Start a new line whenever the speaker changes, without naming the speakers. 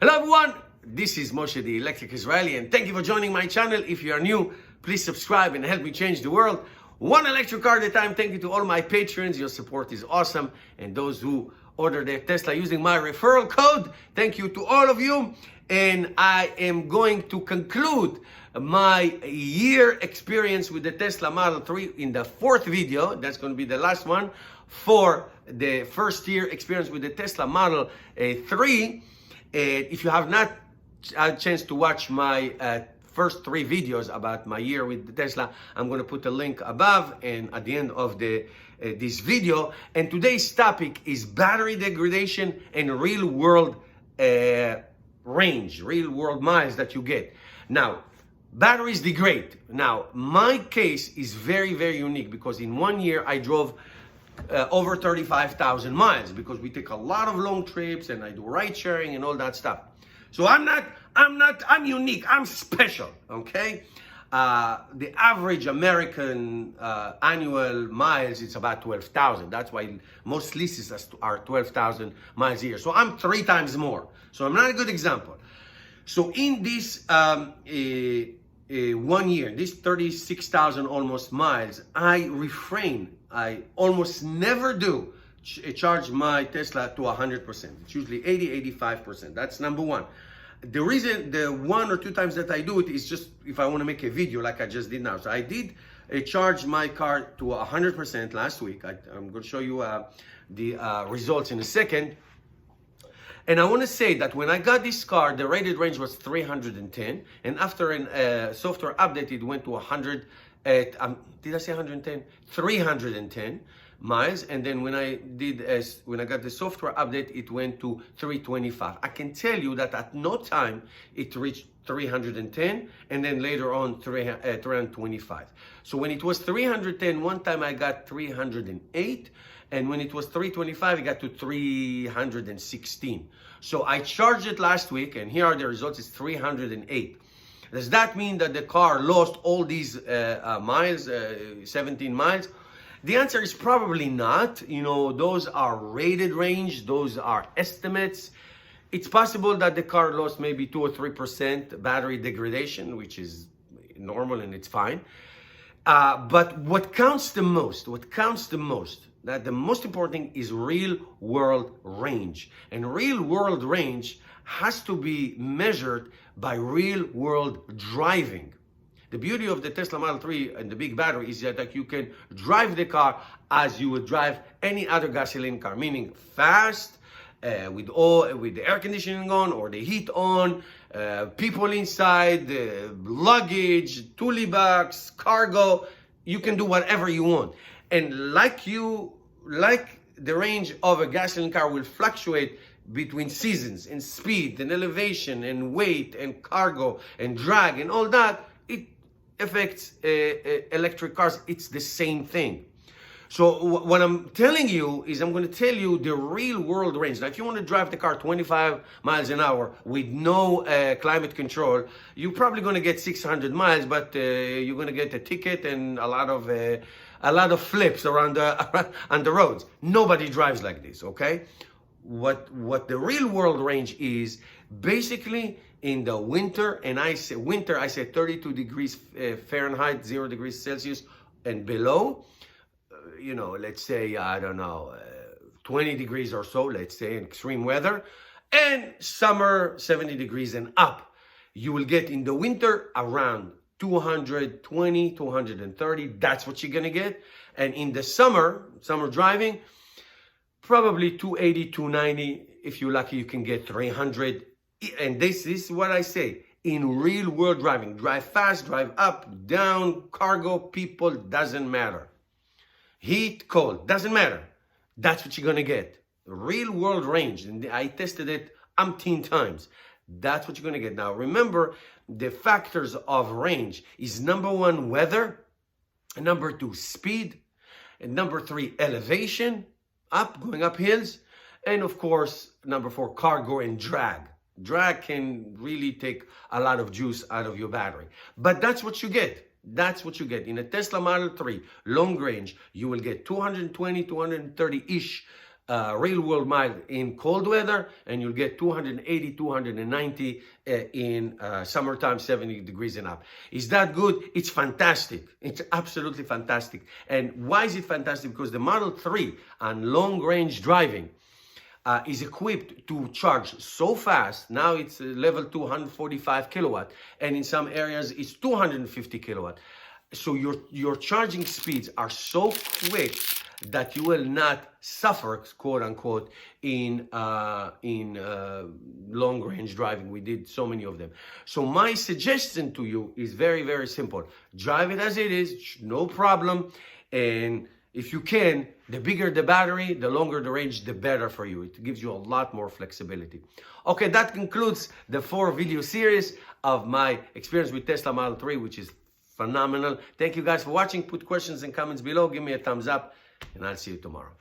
Hello everyone, this is Moshe the Electric Israeli and thank you for joining my channel. If you are new, please subscribe and help me change the world. One electric car at a time. Thank you to all my patrons, your support is awesome. And those who order their Tesla using my referral code, thank you to all of you. And I am going to conclude my year experience with the Tesla Model 3 in the fourth video. That's going to be the last one for the first year experience with the Tesla Model 3. If you have not had a chance to watch my first three videos about my year with the Tesla, I'm going to put a link above and at the end of this video. And today's topic is battery degradation and real world range, real world miles that you get. Now, batteries degrade. Now, my case is very, very unique because in 1 year I drove over 35,000 miles because we take a lot of long trips and I do ride sharing and all that stuff. So I'm unique, I'm special, okay? The average American annual miles, it's about 12,000. That's why most leases are 12,000 miles a year. So I'm 3 times more. So I'm not a good example. So in this 1 year, this 36,000 almost miles, I almost never do charge my Tesla to 100%. It's usually 80-85%. That's number one. The reason, the 1 or 2 times that I do it is just if I want to make a video like I just did now. So I did charge my car to 100% last week. I'm going to show you the results in a second. And I want to say that when I got this car, the rated range was 310. And after a software update, it went to 100. Did I say 110? 310 miles. And then when I got the software update, it went to 325. I can tell you that at no time it reached 310, and then later on 325. So when it was 310, one time I got 308. And when it was 325, it got to 316. So I charged it last week, and here are the results. It's 308. Does that mean that the car lost all these miles, 17 miles? The answer is probably not. You know, those are rated range. Those are estimates. It's possible that the car lost maybe 2 or 3% battery degradation, which is normal and it's fine. But what counts the most, that the most important thing is real world range. And real world range has to be measured by real world driving. The beauty of the Tesla Model 3 and the big battery is that you can drive the car as you would drive any other gasoline car, meaning fast, with the air conditioning on or the heat on, people inside, luggage, toolie bags, cargo. You can do whatever you want. And like the range of a gasoline car will fluctuate between seasons and speed and elevation and weight and cargo and drag and all that, it affects electric cars. It's the same thing. So what I'm telling you is I'm going to tell you the real world range. Now, if you want to drive the car 25 miles an hour with no climate control, you're probably going to get 600 miles, but you're going to get a ticket and a lot of flips around on the roads. Nobody drives like this, okay? What the real world range is, basically in the winter, and I say 32 degrees Fahrenheit, 0 degrees Celsius and below, you know, let's say, I don't know, 20 degrees or so, let's say, in extreme weather, and summer 70 degrees and up. You will get in the winter around 220, 230, that's what you're gonna get. And in the summer driving, probably 280, 290. If you're lucky, you can get 300. And this is what I say, in real world driving, drive fast, drive up, down, cargo, people, doesn't matter. Heat, cold, doesn't matter. That's what you're gonna get. Real world range, and I tested it umpteen times. That's what you're gonna get. Now remember, the factors of range is number 1, weather, and number 2, speed, and number 3, elevation, going up hills, and of course, number 4, cargo and drag. Drag can really take a lot of juice out of your battery. But that's what you get. That's what you get. In a Tesla Model 3 long range, you will get 220, 230-ish real world mile in cold weather, and you'll get 280, 290 in summertime, 70 degrees and up. Is that good? It's fantastic. It's absolutely fantastic. And why is it fantastic? Because the Model 3 on long range driving is equipped to charge so fast. Now it's level 245 kilowatt, and in some areas it's 250 kilowatt. So your charging speeds are so quick that you will not suffer, quote unquote, in long range driving. We did so many of them. So my suggestion to you is very, very simple. Drive it as it is, no problem. And if you can, the bigger the battery, the longer the range, the better for you. It gives you a lot more flexibility. Okay, that concludes the 4 video series of my experience with Tesla Model 3, which is phenomenal. Thank you guys for watching. Put questions and comments below. Give me a thumbs up, and I'll see you tomorrow.